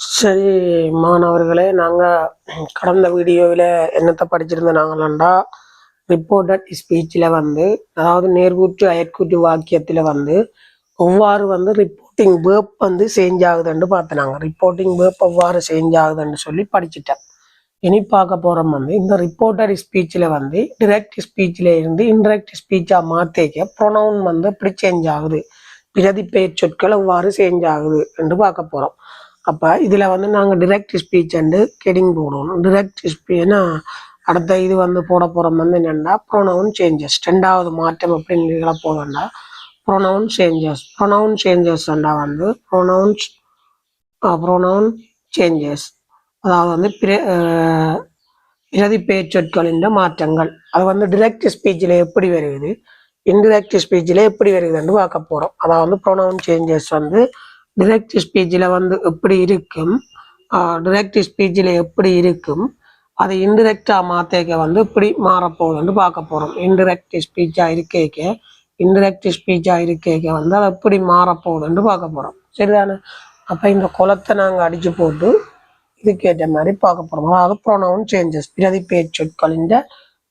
சரி மாணவர்களே, நாங்கள் கடந்த வீடியோவில் என்னத்தை படிச்சிருந்த நாங்களாண்டா ரிப்போர்ட்டட் ஸ்பீச்சில் அதாவது நேர்கூற்று அயற்கூற்று வாக்கியத்தில் எவ்வாறு ரிப்போர்ட்டிங் வேர்ப் சேஞ்ச் ஆகுதுன்னு பார்த்தினாங்க. ரிப்போர்ட்டிங் வேர்ப் எவ்வாறு சேஞ்ச் ஆகுதுன்னு சொல்லி படிச்சுட்டேன். இனி பார்க்க போகிறோம் இந்த ரிப்போர்ட்டட் ஸ்பீச்சில் டிரெக்ட் ஸ்பீச்சில் இருந்து இன்டெரக்ட் ஸ்பீச்சாக மாற்றிக்க ப்ரொனவுன் எப்படி சேஞ்ச் ஆகுது, பிரதிப்பெயர் சொற்கள் எவ்வாறு சேஞ்ச் ஆகுது என்று பார்க்க போகிறோம். அப்போ இதில் நாங்கள் டிரெக்ட் ஸ்பீச் அண்டு கெடிங் போடணும். டிரெக்ட் ஸ்பீச்னா அடுத்த இது போட போகிறோம் என்னென்னா ப்ரொனவுன் சேஞ்சஸ். ரெண்டாவது மாற்றம் எப்படி நிகழ போகிறோம்னா ப்ரொனவுன் சேஞ்சஸ். ப்ரொனவுன் சேஞ்சஸ்ண்டா ப்ரொனவுன் சேஞ்சஸ் அதாவது பிரதிப்பெயர் சொற்களின் மாற்றங்கள். அது டிரெக்ட் ஸ்பீச்சில் எப்படி வருது, இன்டிரெக்ட் ஸ்பீச்சில் எப்படி வருதுன்னு பார்க்க போகிறோம். அதாவது ப்ரொனவுன் சேஞ்சஸ் டிரெக்ட் ஸ்பீச்சில் எப்படி இருக்கும், டிரெக்ட் ஸ்பீச்சில் எப்படி இருக்கும், அதை இன்டிரெக்டாக மாற்றேக்க எப்படி மாறப்போகுதுன்னு பார்க்க போகிறோம். இன்டிரெக்ட் ஸ்பீச்சாக இருக்கேக்க அதை எப்படி மாறப்போகுதுன்னு பார்க்க போகிறோம். சரிதானே? அப்போ இந்த குளத்தை நாங்கள் அடித்து போட்டு இதுக்கேற்ற மாதிரி பார்க்க போகிறோம். அதாவது ப்ரொனவுன் சேஞ்சஸ் பிரதிப்பெயர் சொற்களின்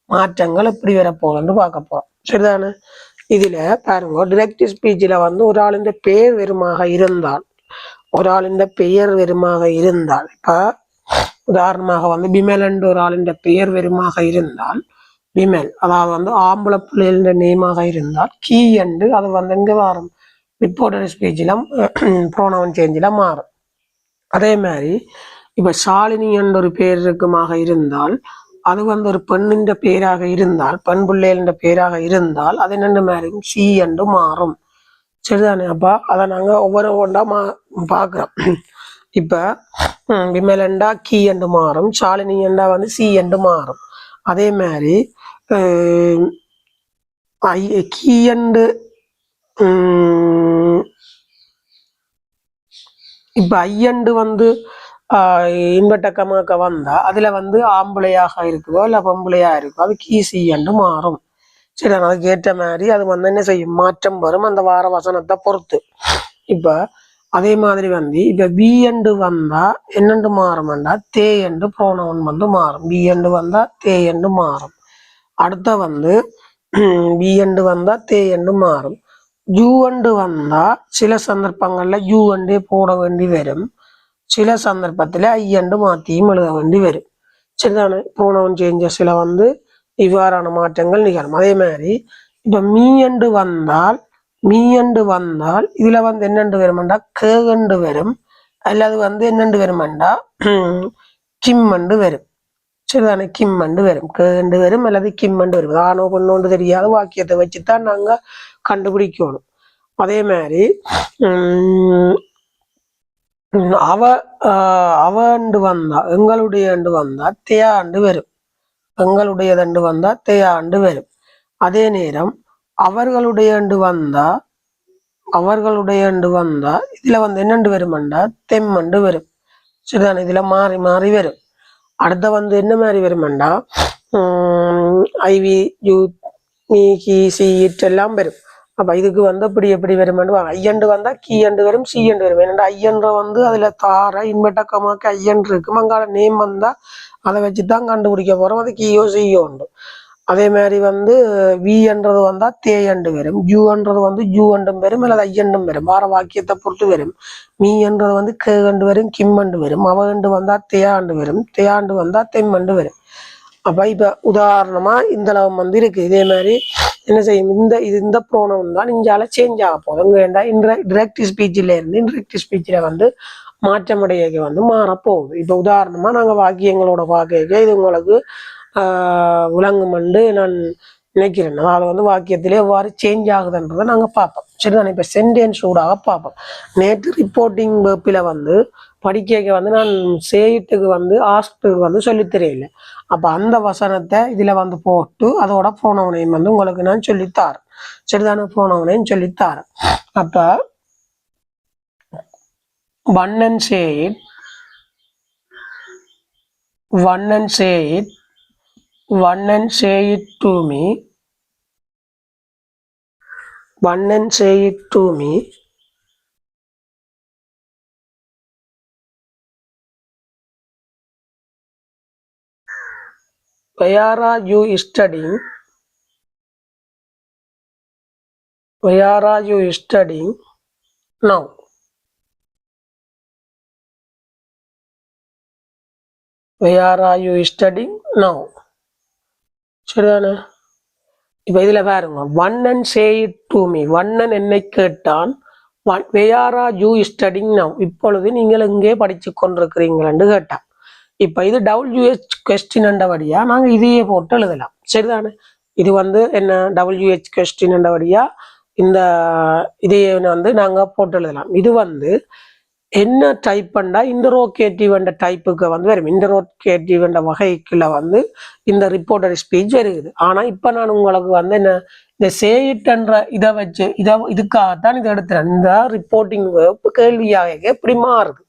மாற்றங்கள் எப்படி வரப்போகுதுன்னு பார்க்க போகிறோம். சரிதானே? இதில் பாருங்க, டிரெக்ட் ஸ்பீச்சில் ஒரு ஆளின் பெயர் வெறுமாக இருந்தால், இப்போ உதாரணமாக பிமல் என்று ஒரு ஆளின் பெயர் வெறுமாக இருந்தால், பிமல் அதாவது ஆம்பளை பிள்ளைகள நேமாக இருந்தால் கீ என்று அது எங்கே மாறும், ரிப்போர்ட்டட் ஸ்பீச்சிலும் ப்ரோனவுன் சேஞ்சில் மாறும். அதே மாதிரி இப்போ ஷாலினி என்ற ஒரு பேர் இருக்குமாக இருந்தால் அது ஒரு பெண்ணின் பேராக இருந்தால், பெண் பிள்ளைகளின் பேராக இருந்தால் அது என்னென்று மாறும், சி என்று மாறும். சரிதானே? அப்போ அதை நாங்கள் ஒவ்வொரு ஒன்றா பார்க்குறோம். இப்போ விமலண்டா கீ என்று மாறும், ஷாலினி என்றா சி என்று மாறும். அதே மாதிரி கீ என்று இப்போ ஐயண்டு இன்பட்டக்கமாக்க வந்தால் அதில் ஆம்பளையாக இருக்குதோ இல்லை பொம்பளையாக இருக்கோ அது கீ சி என்று மாறும். சரி, அதுக்கு ஏற்ற மாதிரி அது என்ன செய்யும், மாற்றம் வரும் அந்த வார வசனத்தை பொறுத்து. இப்போ அதே மாதிரி இப்போ பி என்று வந்தால் என்னென்று மாறும்ண்டா தே என்று ப்ரோனவுன் மாறும். பி என்று வந்தால் தே என்று மாறும். அடுத்த பி என்று வந்தால் தே என்று மாறும். யூ என்று வந்தால் சில சந்தர்ப்பங்களில் யூ என்றே போட வேண்டி வரும், சில சந்தர்ப்பத்தில் ஐயண்டு மாற்றியும் எழுத வேண்டி வரும். சரிதானே? ப்ரோனவுன் சேஞ்சஸில் இவ்வாறான மாற்றங்கள் நிகழும். அதே மாதிரி இப்போ மீ என்று வந்தால் இதில் என்னென்று வருமெண்டா கேகண்டு வரும், அல்லது என்னென்று வருமெண்டா கிம் என்று வரும். சரிதானே? கிம் என்று வரும், கேகண்டு வரும் அல்லது கிம் என்று வரும். ஆனோ பொண்ணோண்டு தெரியாத வாக்கியத்தை வச்சுத்தான் நாங்கள் கண்டுபிடிக்கணும். அதே மாதிரி அவண்டு வந்தா எங்களுடைய வந்தா தேயாண்டு வரும், எங்களுடையதண்டு வந்தா தேயாண்டு வரும். அதே நேரம் அவர்களுடைய வந்தா இதுல என்னண்டு வருமெண்டா தெம்மண்டு வரும். சரிதானே? இதுல மாறி மாறி வரும். அடுத்த என்ன மாதிரி வருமெண்டா IV you me Ki see it எல்லாம் வரும். அப்போ இதுக்கு எப்படி வருமெண்டு ஐயண்டு வந்தால் கீ அண்டு வரும், சி அண்டு வரும். ஏன்னா ஐயன்ற அதில் தார இன்வெட்டக்கமாக்கு ஐயன் இருக்கும், அங்கால நேம் வந்தால் அதை வச்சு தான் கண்டுபிடிக்க போகிறோம், அது கீயோ சியோ உண்டு. அதே மாதிரி வி என்றது வந்தால் தேயண்டு வரும், யூ என்றது யூ அண்டும் வரும் அல்லது ஐயண்டும் வரும், வார வாக்கியத்தை பொறுத்து வரும். மீ என்றது கேண்டு வரும், கிம் அண்டு வரும், அவண்டு வந்தால் தேயாண்டு வரும், தேயாண்டு வந்தால் தெம்மண்டு வரும். அப்போ இப்போ உதாரணமாக இந்த அளவு இருக்குது. இதே மாதிரி என்ன செய்யும், இந்த ப்ரோனவுன் தான் இங்கால சேஞ்ச் ஆக போகுது. வேண்டாம் டிரெக்ட் ஸ்பீச்சில் இருந்து இன்டிரெக்ட் ஸ்பீச்சில் மாற்றமடைய மாறப்போகுது. இப்போ உதாரணமாக நாங்கள் வாக்கியங்களோட பார்க்க இது உங்களுக்கு விளங்குமென்று நான் நினைக்கிறேன். அதாவது வாக்கியத்திலே எவ்வாறு சேஞ்ச் ஆகுதுன்றதை நாங்கள் பார்ப்போம். சரிதானே? இப்போ சென்டென்ஸ் ஊடாக பார்ப்போம். நேற்று ரிப்போர்ட்டிங் வேர்ப்பில் படிக்க நான் சேயிட்டுக்கு ஆஸ்ட்டுக்கு சொல்லித் தெரியல. அப்போ அந்த வசனத்தை இதில் போட்டு அதோட ப்ரோனவுனையும் உங்களுக்கு நான் சொல்லித்தாரேன். சரிதானே? ப்ரோனவுனையும் சொல்லித்தாரேன். அப்போ one and say it, one and say it, one and say it to me, one and say it to me, where are you studying? Where are you studying now? Where are you studying now? சரிதானே? இப்ப இதுல பாருங்க, வண்ணன் say it to me. வண்ணன் என்னை கேட்டான். where are you studying now? இப்பொழுது நீங்கள் எங்கே படிச்சு கொண்டிருக்கிறீங்கன்னு கேட்டான். இப்ப இது WH கொஸ்டின் என்றபடியா நாங்க இதையே போட்டு எழுதலாம். சரிதானே? இது வந்து என்ன WH கொஸ்டின் என்றபடியா இந்த இதையே வந்து நாங்க போட்டு எழுதலாம். இது வந்து என்ன டைப் பண்ணா இன்டரோகேட்டிவ் என்ற டைப்புக்கு வந்து வரும். இன்டரோகேட்டிவ் என்ற வகைக்குள்ள வந்து இந்த ரிப்போர்ட்டர் ஸ்பீச் வருது. ஆனா இப்ப நான் உங்களுக்கு வந்து என்ன இந்த சேயிட் என்ற இதை வச்சு இதுக்காகத்தான் இதை எடுத்துறேன். இந்த ரிப்போர்ட்டிங் கேள்வியாக எப்படி மாறுது.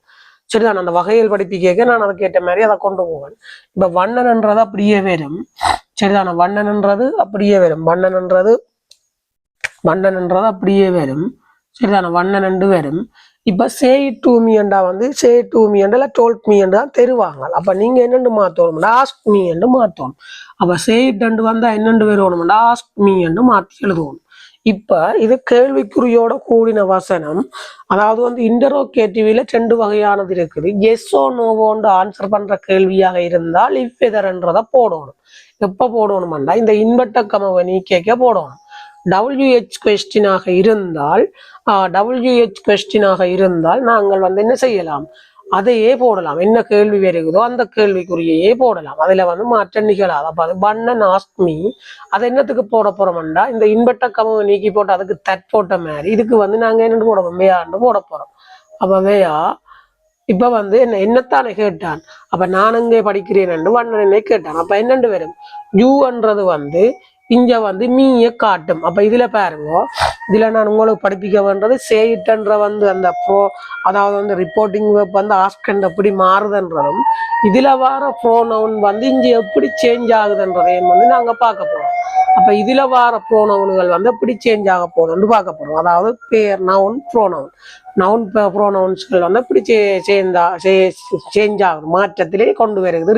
சரிதான், அந்த வகையில் படிப்பிக்க நான் அதுக்கு ஏற்ற மாதிரி அதை கொண்டு போவேன். இப்ப வண்ணன்ன்றது அப்படியே வரும். சரிதான, வண்ணன்ன்றது அப்படியே வரும். வண்ணன்ன்றது அப்படியே வரும். சரிதான, வண்ணன் என்று வரும். இப்ப say it to me என்றா வந்து say it to me என்றா told me என்றா தருவாங்க. அப்ப நீங்க என்னென்று மாத்தணும்னா ask me என்று மாத்தணும். அப்ப say it என்று வந்தா என்னென்று வரணும்னா ask me என்று மாற்றி எழுதுவோம். இப்ப இது கேள்விக்குறியோட கூடின வசனம். அதாவது வந்து இன்டரோகேட்டிவ்ல 2 வகையானது இருக்குது. எஸ் ஓ நோவோன்னு ஆன்சர் பண்ற கேள்வியாக இருந்தால் if whether என்றதை போடணும். எப்ப போடணும்னா இந்த இன்வெர்டர் கமாவை நீக்க போடணும். WH கொஸ்டினாக இருந்தால் நாங்கள் வந்து என்ன செய்யலாம், அதையே போடலாம். என்ன கேள்வி வருகிறதோ அந்த கேள்விக்குரியையே போடலாம். அதுல வந்து மாற்றம் நிகழாது. அப்ப அது வண்ணன் ஆஸ்க் மீ, அதை என்னத்துக்கு போட போறோம்டா இந்த இன்வெர்டர் கமாவை நீக்கி போட்டு அதுக்கு தட் போட்ட மாதிரி இதுக்கு வந்து நாங்க என்னன்னு போடுவோம், வேயாண்டு போட போறோம். அப்ப வேயா இப்ப வந்து என்னத்தானே கேட்டான். அப்ப நான் எங்கே படிக்கிறேன் என்று வண்ணன் என்னை கேட்டான். அப்ப என்னண்டு வரும், யூன்றது வந்து இங்க வந்து மீய காட்டும். அப்ப இதுல பாருங்க, இதுல நான் உங்களுக்கு படிப்பிக்க வேண்டது சேயிட்டன்ற வந்து அந்த அதாவது வந்து ரிப்போர்ட்டிங் வந்து ஆஸ்கண்ட் எப்படி மாறுதுன்றதும் இதுல வர ப்ரோனவுன் வந்து இங்க எப்படி சேஞ்ச் ஆகுதுன்றதையும் வந்து நாங்க பார்க்க போறோம். அப்ப இதுல வர ப்ரோனவுன்கள் வந்து எப்படி சேஞ்ச் ஆக போகுதுன்னு பார்க்க போறோம். அதாவது பேர் நவுன் ப்ரோனவுன்ஸ்கள் வந்து எப்படி சேஞ்ச் ஆகுது, மாற்றத்திலே கொண்டு வருகிறது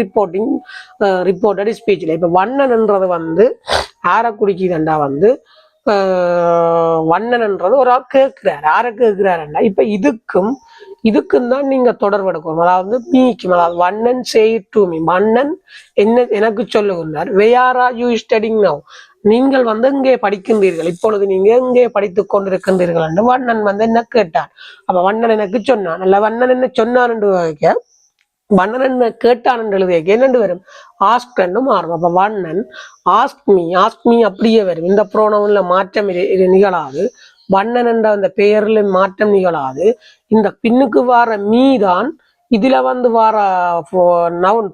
ரிப்போர்ட்டட் ஸ்பீச்ல. இப்ப வண்ணன்ன்றது வந்து ஆரை குடிக்குதுண்டா வந்து வண்ணன்ன்றது ஒரு ஆள் கேட்கிறாரு. ஆரை கேட்கிறாருண்டா இப்ப இதுக்கும் தான் நீங்க தொடர்பு எடுக்கணும். அதாவது மீக்கும், அதாவது வண்ணன் say it to me, வண்ணன் என்ன எனக்கு சொல்லுகிறார். where are you studying now? நீங்கள் வந்து எங்கே படிக்கின்றீர்கள், இப்பொழுது நீங்க எங்கே படித்துக் கொண்டிருக்கின்றீர்கள் என்று வண்ணன் வந்து என்ன கேட்டார். அப்ப வண்ணன் எனக்கு சொன்னான். அல்ல வண்ணன் என்ன சொன்னான் என்று வைக்க வண்ணன் என்ன கேட்டான் என்று எழுதிய என்னென்று வரும், ஆஸ்க் என்று மாறும். அப்ப வண்ணன் ஆஸ்க் மீ அப்படியே வரும். இந்த ப்ரோனவுன்ல மாற்றம் நிகழாது. வண்ணன் என்ற அந்த பெயர்ல மாற்றம் நிகழாது. இந்த பின்னுக்கு வர மீதான் இதுல வந்து வர நவுன்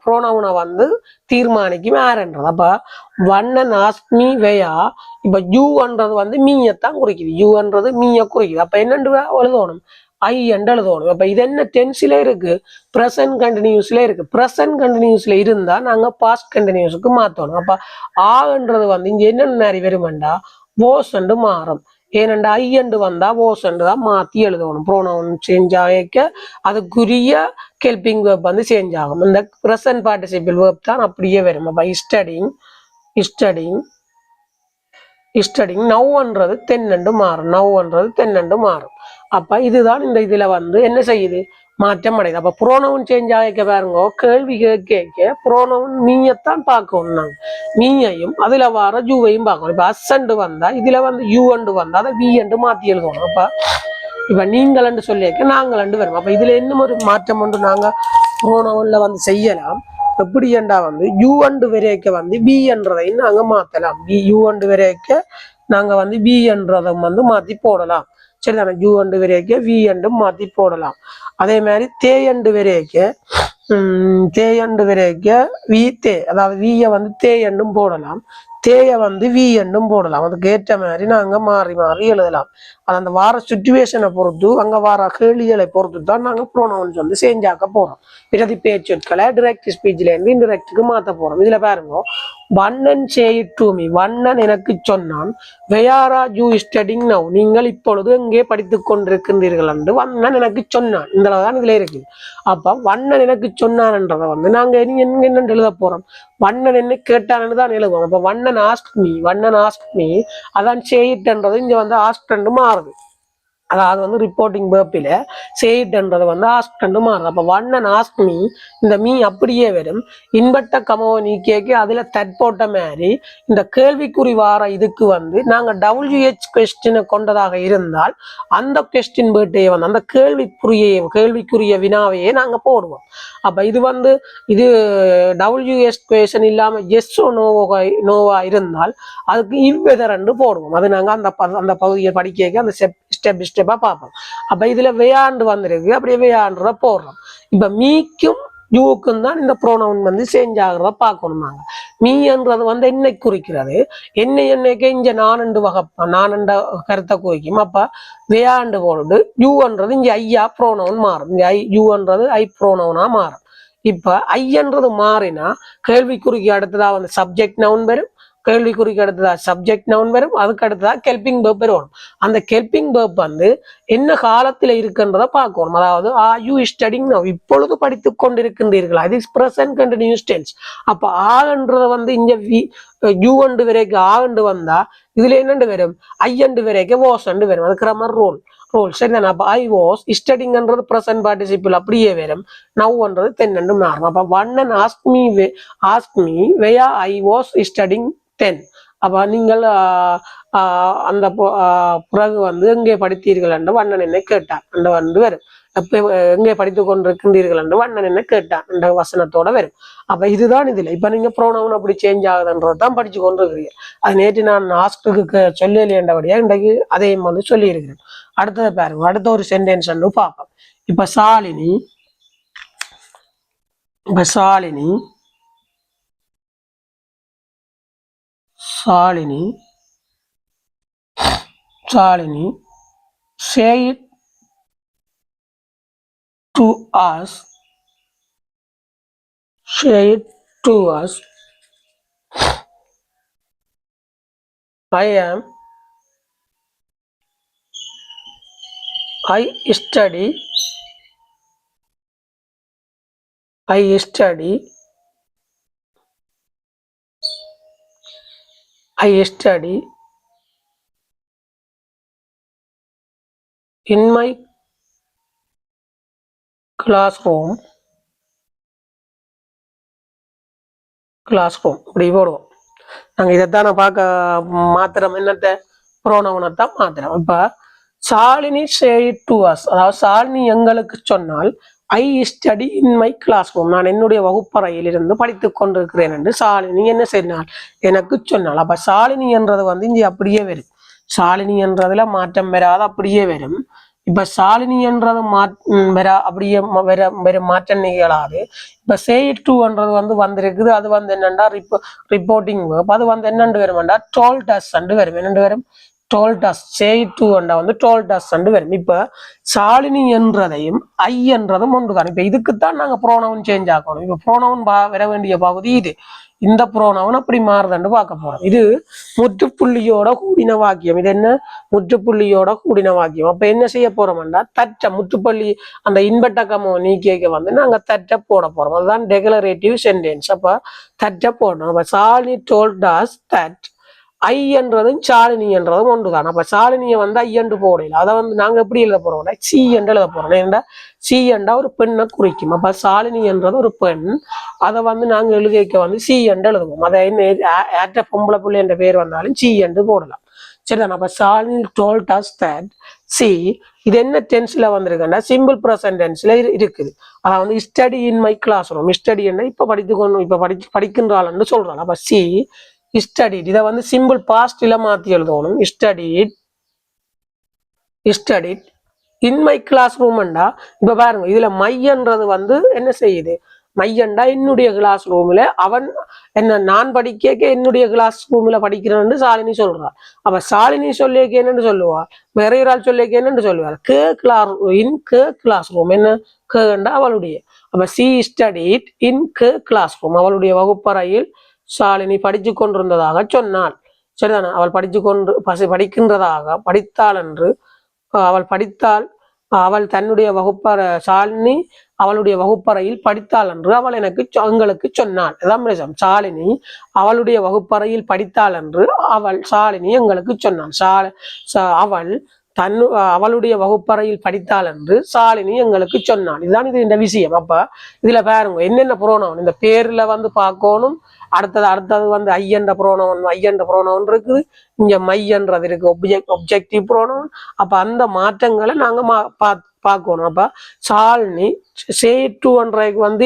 ப்ரோனவுனை வந்து தீர்மானிக்கும் யாருன்றது. அப்ப வண்ணன் ஆஸ்க் மீ வேயா, இப்ப யூன்றது வந்து மீயத்தான் குறிக்குது. யூன்றது மீய குறிக்குது. அப்ப என்னென்று எழுதணும், ஐ என்று எழுதணும். அப்ப இது என்ன டென்ஸ்ல இருக்கு, பிரசன்ட் கண்டினியூஸ்ல இருக்கு. பிரசன்ட் கண்டினியூஸ்ல இருந்தா நாங்க பாஸ்ட் கண்டினியூஸுக்கு மாத்தணும். அப்ப ஆன்றது வந்து இங்க என்னென்ன மாதிரி வருமெண்டா ஓஸ் என்று மாறும். ஏனெண்டா ஐ என்று வந்தா ஓஸ் என்று தான் மாத்தி எழுதணும். ப்ரோனவுன் சேஞ்ச் ஆகிக்க அதுக்குரிய ஹெல்பிங் வேர்ப் வந்து சேஞ்ச் ஆகும். இந்த பிரசன்ட் பார்ட்டிசிபிள் வேர்ப் தான் அப்படியே வரும். அப்ப ஸ்டடிங் நவ்ன்றது தென்னண்டு மாறும். அப்ப இதுதான் இந்த இதுல வந்து என்ன செய்யுது, மாற்றம் அடையுது. அப்ப புரோனவுன் சேஞ்ச் ஆகிக்க பாருங்க, கேள்வி கேட்க புரோனவுன் மீயத்தான் பார்க்கணும். நாங்க மீயையும் அதுல வர யூவையும் பார்க்கணும். இப்ப அசண்டு வந்தா இதுல வந்து யூ அண்டு வந்தா அதை வி அண்டு மாத்தி எழுதணும். அப்ப இப்ப நீங்கள் சொல்லியிருக்க நாங்கள் வரும். அப்ப இதுல இன்னும் ஒரு மாற்றம் ஒன்று நாங்க புரோனவுன்ல வந்து செய்யலாம். எப்படி என்றா வந்து யூ அண்டு வரைக்க வந்து பி என்றதையும் நாங்க மாத்தலாம். யூ அண்டு வரைக்க நாங்க வந்து பி என்றதை வந்து மாத்தி போடலாம். சரிதானே, யூ அண்டு வரைக்க வி அண்டும் மாத்தி போடலாம். அதே மாதிரி தேயண்டு வரைக்க வி தே, அதாவது விய வந்து தேயண்டும் போடலாம், தேய வந்து வி என்றும் போடலாம். அதுக்கு ஏற்ற மாதிரி நாங்க மாறி எழுதலாம். அது அந்த வார சுச்சுவேஷனை பொறுத்து, அங்க வார கேள்விகளை பொறுத்து தான் நாங்க ப்ரோனவுன்ஸ் வந்து சேஞ்ச் ஆக்க போறோம். பிரதி பேச்சொற்களை டிரெக்ட் ஸ்பீச்ல இருந்து இன்டிரெக்டுக்கு மாத்த போறோம். இதுல பாருங்க, வண்ணன் say it to me. வண்ணன் எனக்கு சொன்னான். Where are you studying now? நீங்கள் இப்பொழுது எங்கே படித்துக் கொண்டிருக்கின்றீர்கள் என்று வண்ணன் எனக்கு சொன்னான். இந்ததான் இதுல இருக்கு. அப்ப வண்ணன் எனக்கு சொன்னான்ன்றதை வந்து நாங்க என்ன எழுத போறோம்? வண்ணன் என்ன கேட்டான்னு தான் எழுதுவோம். அப்ப வண்ணன் asked me அதான் say it என்றது இங்க வந்து asked என்று மாறுது. அதாவது வந்து ரிப்போர்ட்டிங் வேர்பில் சேயிட்ன்றது வந்து ஆஸ்க்ன்னு மாறுது. அப்போ வண்ணன் ஆஸ்க் மீ, இந்த மீ அப்படியே வரும். இன்பட்ட கமோவை நீக்கியக்கு அதில் தற்போட்ட மாதிரி இந்த கேள்விக்குறி வார இதுக்கு வந்து நாங்கள் WH கொஸ்டினை கொண்டதாக இருந்தால் அந்த கொஸ்டின் வேர்ட்டையே வந்து அந்த கேள்விக்குரிய வினாவையே நாங்கள் போடுவோம். அப்போ இது வந்து இது WH கொஸ்டின் இல்லாமல் எஸ் நோவா இருந்தால் அதுக்கு இவ்வெதரண்டு போடுவோம். அது நாங்கள் அந்த பகுதியை படிக்க அந்த ஸ்டெப் ஸ்டெப்பா பார்ப்போம். அப்ப இதுல வேயாண்டு வந்திருக்கு, அப்படியே வேயாண்டுறத போடுறோம். இப்ப மீக்கும் யூக்கும் தான் இந்த ப்ரோனவுன் வந்து சேஞ்ச் ஆகுறத பார்க்கணும். நாங்க மீன்றது வந்து என்னை குறிக்கிறது. என்னைக்கு இங்க நானண்டு வகைப்பா, நானண்ட கருத்தை குறிக்கும். அப்ப வேயாண்டு போடுது யூன்றது இங்க ஐயா ப்ரோனவுன் மாறும். இங்க யூன்றது ஐ ப்ரோனவுனா மாறும். இப்ப ஐயன்றது மாறினா கேள்விக்குறிக்கு அடுத்ததா வந்து சப்ஜெக்ட் நவுன் வரும், கேள்விக்குறிக்கு அடுத்ததா சப்ஜெக்ட் நவுன் வரும், அதுக்கு அடுத்ததா கெல்பிங் வேர்ப் வரும். அந்த கெல்பிங் வேர்ப் வந்து என்ன காலத்துல இருக்குன்றதை பார்க்கணும். அதாவது ஆர் யூ ஸ்டடிங் நவ், இப்பொழுது படித்துக் கொண்டிருக்கின்றீர்கள், அது பிரசன்ட் கண்டினியூஸ் டென்ஸ். அப்ப ஆன்றத வந்து இங்க யூ அண்டு வரைக்கும் ஆண்டு வந்தா இதுல என்னண்டு வரும்? ஐயண்டு வரைக்கும் வாஸ் அண்டு வரும். அது கிராமர் ரோல் சரிதானே? அப்ப ஐ வாஸ் ஸ்டடிங்ன்றது பிரசன்ட் பார்ட்டிசிபிள் அப்படியே வரும். நவ்ன்றது தென்னண்டு மாறும். அப்ப வண்ணன் ask me where I was studying 10. அப்ப நீங்கள் அந்த பிறகு வந்து எங்கே படித்தீர்கள் என்று வண்ணன் என்ன கேட்டான் என்று வந்து வரும். எங்கே படித்துக் கொண்டிருக்கின்றீர்கள் என்று வண்ணன் என்ன கேட்டான் என்ற வசனத்தோட வரும். அப்ப இதுதான் இதுல இப்ப நீங்க ப்ரோனவுன் அப்படி சேஞ்ச் ஆகுதுன்றதான் படிச்சு கொண்டிருக்கிறீங்க. அது நேற்று நான் ஆஸ்க்கு சொல்லலையண்டபடியா இன்றைக்கு அதையும் வந்து சொல்லி இருக்கிறேன். அடுத்தது பாருங்க, அடுத்த ஒரு சென்டென்ஸ் பார்ப்போம். இப்ப Shalini say it to us. I study in my classroom. இப்படி போடுவோம். நாங்க இதைத்தான் பார்க்க மாத்திரம் என்னத்த ப்ரோனவுனைத்தான் மாத்திரம். இப்ப Shalini say it to us, அதாவது சாலினி எங்களுக்கு சொன்னால் I study in my classroom, நான் என்னுடைய வகுப்பறையில் இருந்து படித்துக் கொண்டிருக்கிறேன் என்று சாலினி என்ன செய்தால் எனக்கு சொன்னால். அப்ப சாலினி என்றது வந்து இங்கே அப்படியே வரும். சாலினி என்றதுல மாற்றம் வராத அப்படியே வரும். இப்ப சாலினி என்றது அப்படியே மாற்றம் நிகழாது. இப்ப say it to என்றது வந்து வந்திருக்குது. அது வந்து என்னண்டா ரிப்போர்ட்டிங் வேர்ப். அது வந்து என்னண்டு வரும்டா told us அண்டு வரும். என்னண்டு வரும்? told us. say it to என்றா வந்து told us அண்டு வரும். இப்ப சாலினி என்றதையும் ஐ என்றதும் ஒன்றுதான். இப்ப இதுக்குத்தான் நாங்க ப்ரோனவுன் சேஞ்ச் ஆக்கணும். இப்ப ப்ரோனவுன் வர வேண்டிய பகுதி இது. இந்த ப்ரோனவுன் அப்படி மாறுதுன்னு பார்க்க போறோம். இது முற்றுப்புள்ளியோட கூடின வாக்கியம். இது என்ன? முற்றுப்புள்ளியோட கூடின வாக்கியம். அப்ப என்ன செய்ய போறோம்னா தட்ட முற்றுப்புள்ளி அந்த இன்பட்டக்கமோ நீக்கிய வந்து நாங்க தட்ட போட போறோம். அதுதான் டெக்ளரேட்டிவ் சென்டென்ஸ். அப்ப தட்ட போடணும். அப்ப சாலினி told us that. ஐ என்றதும் சாலினி என்றதும் ஒன்றுதான். அப்ப சாலினியை வந்து ஐயண்டு போடல. அதை வந்து நாங்க எப்படி எழுத போறோம்னா சி என்று எழுத போறோம். ஏன்னா சி என்றா ஒரு பெண்ணை குறிக்கும். அப்ப சாலினி என்றது ஒரு பெண். அதை வந்து நாங்க எழுதிக்க வந்து சி என்று எழுதுவோம். அதை ஏற்ற பொம்பளை பிள்ளை என்ற பேர் வந்தாலும் சி என்று போடலாம். சரிதான். அப்ப Shalini told us that. She இது என்ன டென்ஸ்ல வந்திருக்குன்னா சிம்பிள் ப்ரெசன்ட் டென்ஸ்ல இருக்குது. அதாவது study in my classroom. Study என்ன இப்ப படிக்கின்றாள்னு சொல்றாங்க. அப்ப சி studied. இதை வந்து சிம்பிள் பாஸ்ட்ல மாத்தி எழுதணும். studied in my classroom. இப்ப பாருங்க, இதுல மையன்றது வந்து என்ன செய்யுது? மையண்டா என்னுடைய கிளாஸ் ரூம்ல அவன் என்ன நான் படிக்க என்னுடைய கிளாஸ் ரூம்ல படிக்கிறேன்னு சாலினி சொல்றார். அப்ப சாலினி சொல்லிக்க என்னன்னு சொல்லுவா, வேற ஆள் சொல்லிக்க என்னன்னு சொல்லுவார்? Classroom. என்ன கேண்டா அவளுடைய. அப்ப she studied in classroom, அவளுடைய வகுப்பறையில் ஷாலினி படிச்சு கொண்டிருந்ததாக சொன்னாள். சரிதானே? அவள் படித்தாள் என்று அவள் படித்தாள். அவள் தன்னுடைய ஷாலினி அவளுடைய வகுப்பறையில் படித்தாள் என்று அவள் எங்களுக்கு சொன்னாள். அதான் ஷாலினி அவளுடைய வகுப்பறையில் படித்தாள் என்று ஷாலினி எங்களுக்கு சொன்னாள். அவள் அவளுடைய வகுப்பறையில் படித்தாள் என்று ஷாலினி எங்களுக்கு சொன்னாள். இதுதான் இந்த விஷயம். அப்ப இதுல பாருங்க என்னென்ன புரோனவுன் இந்த பேர்ல பார்க்கணும். அடுத்தது ஐயன்ற புரோனவுன் இருக்குது. இங்க மையன்றது இருக்கு, ஒப்ஜெக்டிவ் புரோனவுன். அப்ப அந்த மாற்றங்களை நாங்க பார்க்கணும். அப்ப ஷாலினி சேட் டூ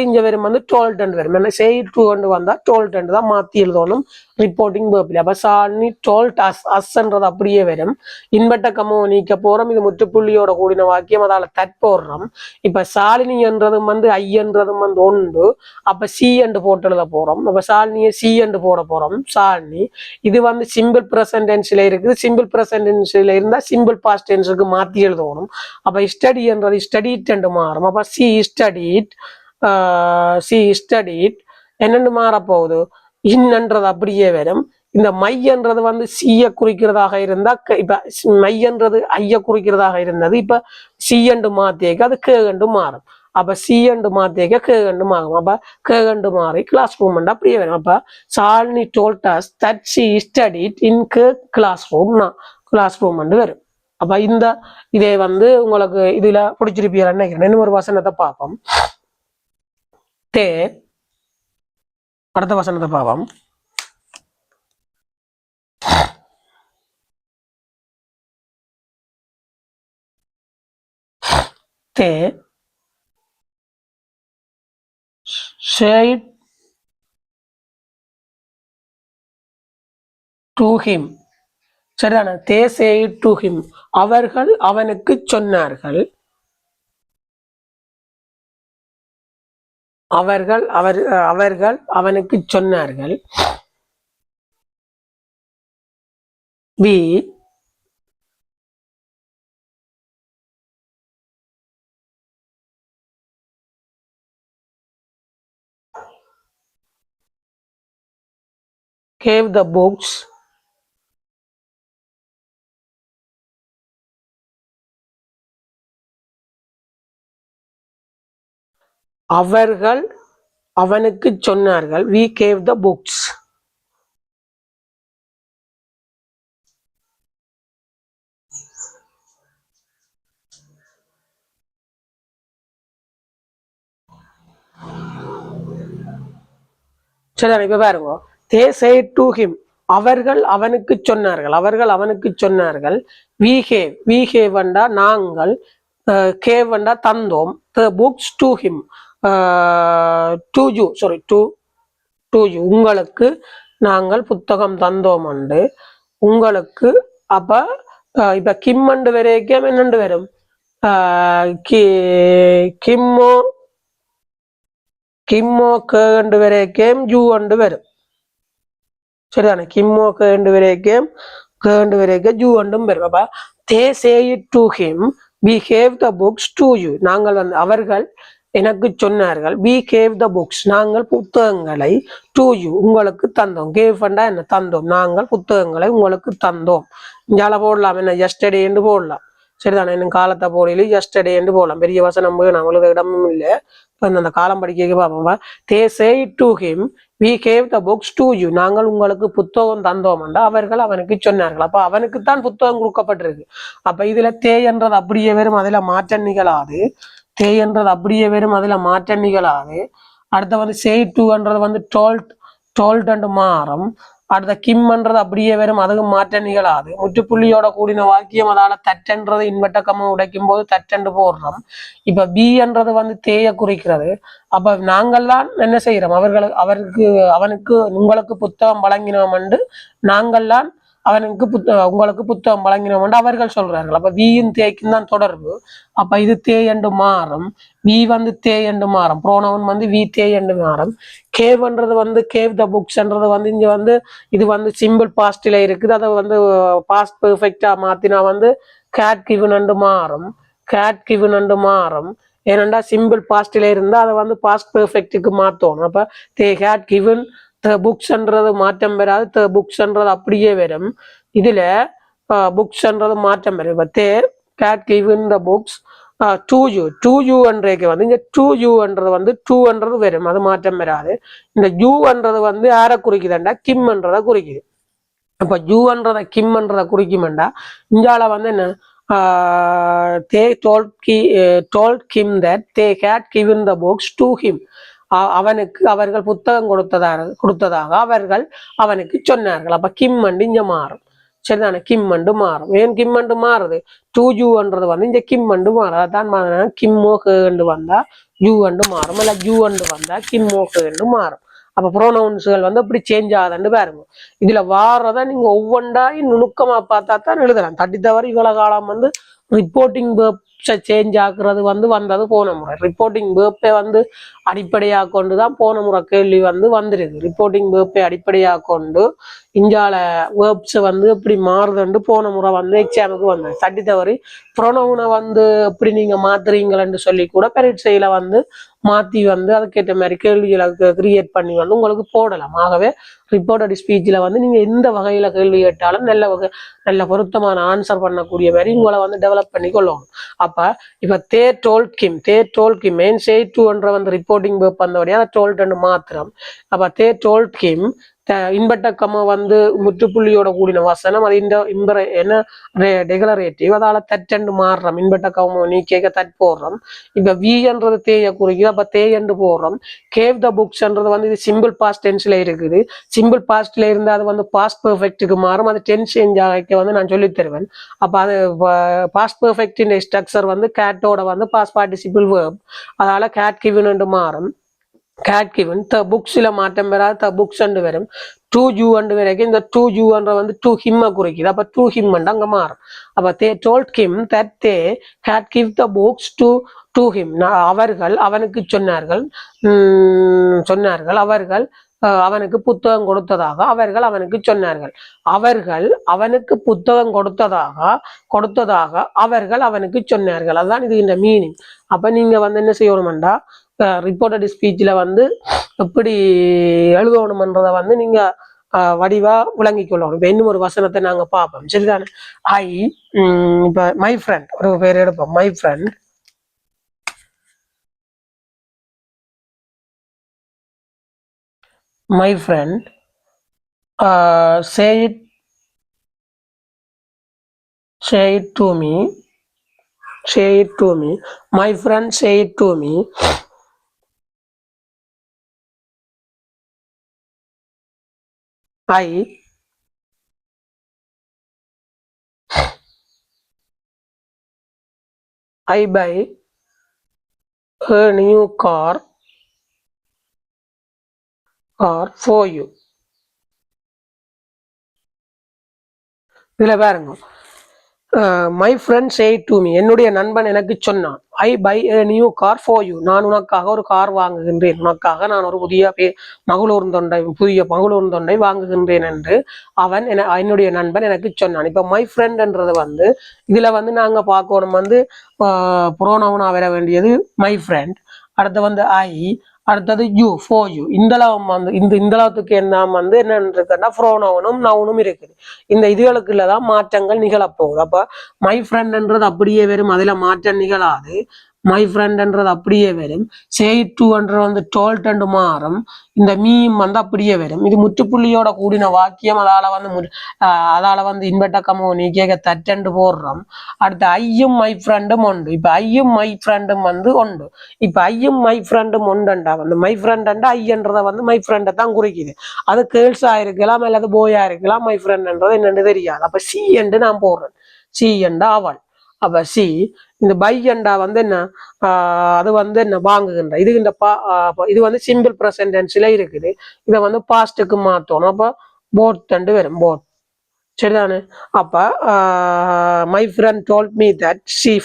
இங்க வரும் டோல்ட் வரும். சேட் டூ வந்தா டோல்ட் தான் மாத்தி எழுதணும் ரிப்போர்ட்டிங் பேர்பில். அப்ப ஷாலினி டோல்ட் அஸ்ன்றது அப்படியே வரும். இன்வெர்டர் கம்மா நீக்க போறோம். இது முற்றுப்புள்ளியோட கூடின வாக்கியம், அதால தற்போடுறோம். இப்ப ஷாலினி என்றதும் ஐயன்றதும் ஒன்று. அப்ப சி என்று போட்டு எழுத போறோம். அப்ப ஷாலினியை சி என்று போட போறோம். ஷாலினி இது சிம்பிள் பிரசன்ட் டென்ஸ்ல இருக்குது. சிம்பிள் பிரசன்ட் டென்ஸ்ல இருந்தா சிம்பிள் பாஸ்ட் டென்ஸுக்கு மாத்தி எழுதணும். அப்ப ஸ்டடி என்றது ஸ்டடிட் என்று மாறும். அப்ப சி ஸ்டடிட் என்னென்னு மாற போகுது, இன்னன்றது அப்படியே வரும். இந்த மையன்றது சிய குறிக்கிறதாக இருந்தா, இப்ப மையன்றது ஐய குறிக்கிறதாக இருந்தது. இப்ப சி என்று மாத்தியக்க அது கேண்டு மாறும். அப்ப சி என்று மாத்தியக்க கேண்டு மாறும். அப்ப கேண்டு மாறி கிளாஸ் ரூம் அப்படியே வரும். அப்ப Shalini told us that she studied in classroom வரும். அப்ப இந்த இதே உங்களுக்கு இதுல பிடிச்சிருப்பீங்க நினைக்கிறேன். இன்னும் ஒரு வசனத்தை பார்ப்போம். அடுத்த வசனத்தை பார்ப்போம். They said to him. Saritha? they said to him. அவர்கள் அவனுக்கு சொன்னார்கள். அவர்கள் அவனுக்கு சொன்னார்கள். we gave the books அவர்கள் அவனுக்கு சொன்னார்கள். we gave the books. சரி, இப்ப பாருங்க. they said to him. அவர்கள் அவனுக்கு சொன்னார்கள். we gave வண்டா நாங்கள், gave வண்டா தந்தோம், the books to him, to you, sorry, to you, உங்களுக்கு நாங்கள் புத்தகம் தந்தோம் உண்டு. உங்களுக்கு அப்ப இப்ப கிம் அண்டு வரைக்கும் என்னண்டு வரும், கிம்மோ கேண்டு வரைக்கும் யூ அண்டு வரும். சரிதானே? கிம்மோ கேண்டு வரைக்கும் யூ அண்டும் வரும். அப்ப they say it to him, we gave the books to you. நாங்கள் அவர்கள் எனக்கு சொன்னார்கள். we gave the books. நாங்கள் புத்தகங்களை to you உங்களுக்கு தந்தோம். gave வண்டா என்ன, தந்தோம். நாங்கள் புத்தகங்களை உங்களுக்கு தந்தோம். இங்கால போடலாம் என்ன, yesterday என்று போடலாம். சரிதானே? இன்னும் காலத்தை போடையில yesterday என்று போடலாம். பெரிய வசனம் நம்மளுக்கு இடமும் இல்லை. அந்த காலம் படிக்க பார்ப்போம். they say to him, we gave the books to you. நாங்கள் உங்களுக்கு புத்தகம் தந்தோம்டா அவர்கள் அவனுக்கு சொன்னார்கள். அப்ப அவனுக்குத்தான் புத்தகம் கொடுக்கப்பட்டிருக்கு. அப்ப இதுல தே என்றது அப்படியே வரும், அதுல மாற்றம் நிகழாது. தே என்றது அப்படியே வரும், அதுல மாற்றம் நிகழாது. அடுத்த say to என்றது told என்று மாறும். அடுத்த கிம் என்றது அப்படியே வரும், அதுவும் மாற்ற நிகழாது. முற்றுப்புள்ளியோட கூடின வாக்கியம், அதால தட்டென்றது இன்வெர்டக்கமா உடைக்கும் போது தட்டென்று போடுறோம். இப்ப பி என்றது தேய குறிக்கிறது. அப்ப நாங்கள்லாம் என்ன செய்யறோம், அவனுக்கு உங்களுக்கு புத்தகம் வழங்கினோம் என்று நாங்கள்லாம் உங்களுக்கு புத்தகம் வழங்கினோம் என்று அவர்கள் சொல்றார்கள். அப்ப வியும் தேய்க்கும் தான் தொடர்பு. அப்ப இது தே என்று மாறும், வி தே என்று மாறும், புரோனவுன் வி தே என்று மாறும். கேவ்ன்றது கேவ் த புக்ஸ்ன்றது இங்க இது சிம்பிள் பாஸ்ட்ல இருக்குது. அதை பாஸ்ட் பெர்ஃபெக்டா மாத்தினா கேட் கிவன் என்று மாறும், கேட் கிவன் என்று மாறும். ஏனெண்டா சிம்பிள் பாஸ்ட்ல இருந்தா அதை பாஸ்ட் பெர்ஃபெக்டுக்கு மாத்தணும். அப்ப தே ஹேட் கிவன் புக்ஸ்ன்றது மாற்றம் வராது, புக்ஸ்ன்றது அப்படியே வரும். இதுல புக்ஸ்ன்றது மாற்றம் வரும். இப்போ there get given the books to you, to யூன்றது வந்து இங்க டு யூன்றது வந்து டூன்றது வரும், அது மாற்றம் வராது. இந்த யூன்றது வந்து யாரை குறிக்குதுண்டா கிம்ன்றதை குறிக்குது. அப்ப யூன்றத கிம்ன்றதை குறிக்குமெண்டா இங்கால வந்து என்ன they told him that they had given the books to him. அவனுக்கு அவர்கள் புத்தகம் கொடுத்ததாக அவர்கள் அவனுக்கு சொன்னார்கள். அப்ப கிம் அண்டு இங்க மாறும், சரிதானே? கிம் அண்டு மாறும். ஏன் கிம் அண்டு மாறுது? டூ யூன்றது வந்து இந்த கிம் அண்டு மாறும். அதான் கிம்மோ ஹேண்டு வந்தா யூ அண்டு மாறும், இல்ல யூ அண்டு வந்தா கிம்மோ ஹேண்டு மாறும். அப்ப ப்ரோனவுன்ஸ்கள் வந்து அப்படி சேஞ்ச் ஆகுதுன்னு பாருங்க. இதுல வாரதை நீங்க ஒவ்வொன்றாய் நுணுக்கமா பார்த்தா தான் எழுதலாம். தட்டி தவிர இவ்வளவு காலம் வந்து ரிப்போர்ட்டிங் சேஞ்ச் ஆக்குறது வந்து வந்தது போன முறை. ரிப்போர்ட்டிங் வேர்ப்பை வந்து அடிப்படையாக கொண்டுதான் போன முறை கேள்வி வந்து வந்துருக்கு. ரிப்போர்ட்டிங் வேர்ப்பை அடிப்படையாக கொண்டு இந்தியால வேர்ப்ஸ் வந்து இப்படி மாறுதுண்டு போன முறை வந்து எக்ஸாமுக்கு வந்தது. தட்டி தவறி ப்ரொனவுனை வந்து எப்படி நீங்க மாத்துறீங்களன்னு சொல்லி கூட பரீட்சையில வந்து மாத்தி வந்து அதுக்கேற்ற மாதிரி கேள்விகளை கிரியேட் பண்ணி வந்து உங்களுக்கு போடலாம். ஆகவே ரிப்போர்ட்டட் ஸ்பீச்சில் வந்து நீங்க எந்த வகையில கேள்வி கேட்டாலும் நல்ல பொருத்தமான ஆன்சர் பண்ணக்கூடிய மாதிரி உங்களை வந்து டெவலப் பண்ணி கொள்ளணும். அப்ப இப்ப தே டோல்ட் கிம் மெயின் சே டூன்ற வந்து ரிப்போர்ட்டிங் வேர்ப் வந்தபடியா அதை டோல்ட்னு மாத்திரம். அப்ப தே டோல்ட் கிம் இன்பட்டக்கம வந்து முற்றுப்புள்ளியோட கூடின வசனம், அது என்ன டெக்ளரேட்டிவ், அதால தட்டண்டு மாறுறோம். இன்பட்டக்கம நீ கேட்க தட் போடுறோம். இப்ப வின்றது தேய குறிக்குது, அப்ப தேயண்டு போடுறோம். கேவ் த புக்ஸ்ன்றது வந்து இது சிம்பிள் பாஸ்ட் டென்ஸ்ல இருக்குது. சிம்பிள் பாஸ்ட்ல இருந்து அது வந்து பாஸ்ட் பெர்ஃபெக்ட்டுக்கு மாறும். அது டென்ஸ் சேஞ்ச் ஆக வந்து நான் சொல்லி தருவேன். அப்ப அது பாஸ்ட் பெர்ஃபெக்ட் ஸ்ட்ரக்சர் வந்து கேட்டோட வந்து பாஸ்ட் பார்ட்டிசிபிள் வேர்ப், அதால கேட் கிவன் மாறும். கேட் கிவன் த புக்ஸ்ல மாற்றம் வராது, த புக்ஸ் அண்டு வரும். டூ யூ அண்டு வரைக்கும் இந்த டூ யூன்ற வந்து டூ ஹிம்ம குறிக்குது. அப்ப டூ ஹிம் அங்க மாறும். அப்ப they told him that they had give the books to him. அவர்கள் அவனுக்கு சொன்னார்கள் அவர்கள் அவனுக்கு புத்தகம் கொடுத்ததாக அவர்கள் அவனுக்கு சொன்னார்கள். அவர்கள் அவனுக்கு புத்தகம் கொடுத்ததாக அவர்கள் அவனுக்கு சொன்னார்கள். அதுதான் இது இந்த மீனிங். அப்ப நீங்க வந்து என்ன செய்யணும்டா ரிப்போர்ட்டட் ஸ்பீச்ல வந்து எப்படி எழுதணும்ன்றதை வந்து நீங்க வடிவா விளங்கி கொள்ளணும். இப்ப இன்னும் ஒரு வசனத்தை நாங்க பார்ப்போம், சரிதானே? இப்ப மை ஃப்ரெண்ட் ஒரு பேர் எடுப்போம். My friend say it to me. My friend say it to me. I buy a new car for you. இதுல பாருங்க, my friend say to me, என்னுடைய நண்பன் எனக்கு சொன்னான். I buy a new car for you, நான் உனக்காக ஒரு car வாங்குகின்றேன், உனக்காக நான் ஒரு புதிய மகளூர் தொண்டை வாங்குகின்றேன் என்று அவன் என்னுடைய நண்பன் எனக்கு சொன்னான். இப்ப மை ஃப்ரெண்ட்ன்றது வந்து இதுல வந்து நாங்க பார்க்கணும் வந்து புரோனவுனா வர வேண்டியது மை ஃப்ரெண்ட், அடுத்து வந்து ஐ, அடுத்தது யூ ஃபோர் யூ. இந்தளவம் வந்து இந்தளவத்துக்கு என்ன வந்து என்னன்னு இருக்குன்னா ப்ரோனவுனும் நவுனும் இருக்குது. இந்த இதுகளுக்குள்ளதான் மாற்றங்கள் நிகழப்போகுது. அப்ப மை ஃப்ரெண்ட்ன்றது அப்படியே வரும், அதுல மாற்றம் நிகழாது. மை ஃப்ரெண்ட்ன்றது அப்படியே வரும். சே டூன்றது வந்து டோல்ட் அண்டு மாறும். இந்த மீம் வந்து அப்படியே வரும். இது முற்றுப்புள்ளியோட கூடின வாக்கியம், அதால வந்து இன்பட்டக்கமோ நீ கேட்க தட்டண்டு போடுறோம். அடுத்து ஐயும் மை ஃப்ரெண்டும் உண்டு. இப்ப ஐயும் மை ஃப்ரெண்டும் வந்து உண்டு. இப்ப ஐயும் மை ஃப்ரெண்டும் உண்டுண்டா வந்து மை ஃப்ரெண்டா ஐயன்றத வந்து மை ஃப்ரெண்டை தான் குறிக்குது. அது கேர்ள்ஸா இருக்கலாம் அல்லது போயா இருக்கலாம். மை ஃப்ரெண்ட்ன்றது என்னன்னு தெரியாது. அப்ப சி என்று நான் போடுறேன். சி என்றா அவள். அப்ப சி இந்த பை அண்டா வந்து என்ன அது வந்து என்ன வாங்குகின்ற. இது வந்து சிம்பிள் ப்ரெசன்ட் டென்ஸ்ல இருக்குது. இதை வந்து பாஸ்டுக்கு மாத்தணும். அப்ப போட் அண்டு வரும், போட், சரிதானே? அப்ப my friend told me that she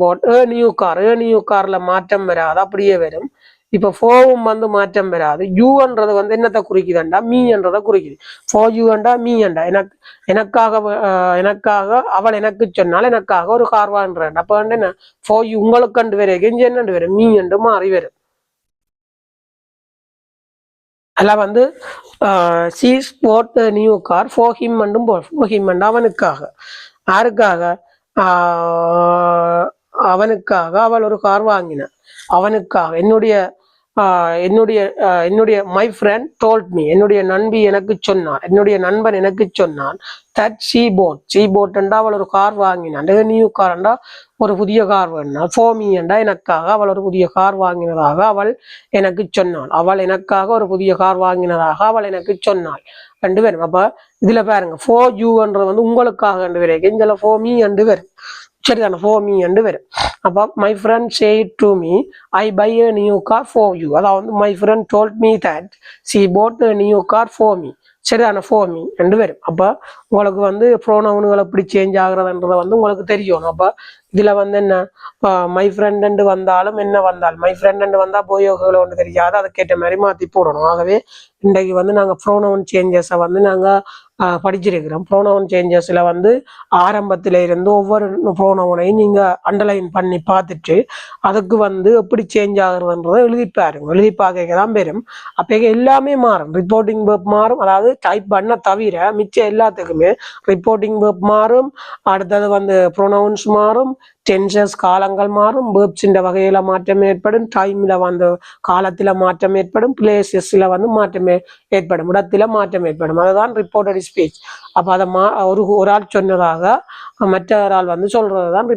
bought a new car. a new carல மாற்றம் வராது, அப்படியே வரும். இப்ப ஃபோவும் வந்து மாற்றம் வராது. யூன்றது வந்து என்னத்தை குறிக்குதுண்டா மீன்றதை குறிக்குது. ஃபோ யூண்டா மீண்டா எனக்காக அவள் எனக்கு சொன்னால் எனக்காக ஒரு கார் வாங்குறேன். அப்ப வந்து என்ன ஃபோ யூ உங்களுக்கு கண்டு வரும், என்னண்டு வரும், மீ என்று மாறி வரும். அதில் வந்து she's bought new car for him மட்டும் ஃபார் ஹிம் அண்ட் அவனுக்காக யாருக்காக அவனுக்காக அவள் ஒரு கார் வாங்கினான் அவனுக்காக என்னுடைய மை ஃப்ரெண்ட் டோல்ட் மீ என்னுடைய நண்பி எனக்கு சொன்னான் என்னுடைய நண்பன் எனக்கு சொன்னான் தட் ஷீ போட்ண்டா அவள் ஒரு கார் வாங்கினான் நியூ கார்ண்டா ஒரு புதிய கார் வேணா ஃபோமி என்றா எனக்காக அவள் ஒரு புதிய கார் வாங்கினதாக அவள் எனக்கு சொன்னாள் அவள் எனக்காக ஒரு புதிய கார் வாங்கினதாக அவள் எனக்கு சொன்னாள் ரெண்டு பேரும் அப்ப இதுல பாருங்க ஃபோ யூன்றது வந்து உங்களுக்காக ரெண்டு பேரும் இதில் ஃபோ மீ ரெண்டு பேரும் சரிதானே ஃபோர் மீ என்று வரும் அப்போ my friend say to me I buy a new car for you அதாவது my friend told me that she bought a new car for me சரிதானே ஃபோர் மீ ரெண்டு வரும் அப்போ உங்களுக்கு வந்து ப்ரோனவுன்கள் எப்படி சேஞ்ச் ஆகுறதுன்றதை வந்து உங்களுக்கு தெரியணும் அப்போ இதில் வந்து என்ன மை ஃப்ரெண்டு வந்தாலும் என்ன வந்தாலும் மை ஃப்ரெண்டு வந்தால் போயோகளை ஒன்று தெரியாது அதுக்கேற்ற மாதிரி மாற்றி போடணும் ஆகவே இன்றைக்கு வந்து நாங்கள் ப்ரோனவுன் சேஞ்சஸை வந்து நாங்கள் படிச்சிருக்கிறோம் ப்ரோனவுன் சேஞ்சஸில் வந்து ஆரம்பத்தில் இருந்து ஒவ்வொரு ப்ரோனவுனையும் நீங்கள் அண்டர்லைன் பண்ணி பார்த்துட்டு அதுக்கு வந்து எப்படி சேஞ்ச் ஆகுறதுன்றதை எழுதி பார்க்க தான் பெறும் அப்போ எல்லாமே மாறும் ரிப்போர்ட்டிங் வேர்ப் மாறும் அதாவது டைப் பண்ண தவிர மிச்சம் எல்லாத்துக்குமே ரிப்போர்ட்டிங் வேர்ப் மாறும் அடுத்தது வந்து ப்ரோனவுன்ஸ் மாறும் டென்சஸ் காலங்கள் மாறும் வேர்ப்ஸின் வகையில மாற்றம் ஏற்படும் டைம்ல வந்து காலத்துல மாற்றம் ஏற்படும் பிளேசஸ்ல வந்து மாற்றம் ஏற்படும் இடத்துல மாற்றம் ஏற்படும் அதுதான் ரிப்போர்ட்டட் ஸ்பீச் அப்ப அதை ஒரு ஆள் சொன்னதாக மற்ற ஆள் வந்து சொல்றதுதான்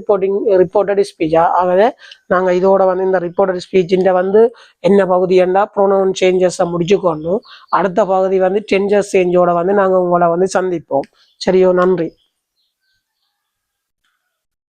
ரிப்போர்ட்டட் ஸ்பீச் ஆகவே நாங்க இதோட வந்து இந்த ரிப்போர்ட்டட் ஸ்பீச்சின் வந்து என்ன பகுதி என்றா ப்ரோனவுன் சேஞ்சஸை முடிச்சுக்கொண்டு அடுத்த பகுதி வந்து டென்சஸ் சேஞ்சோட வந்து நாங்க உங்களை வந்து சந்திப்போம் சரியோ நன்றி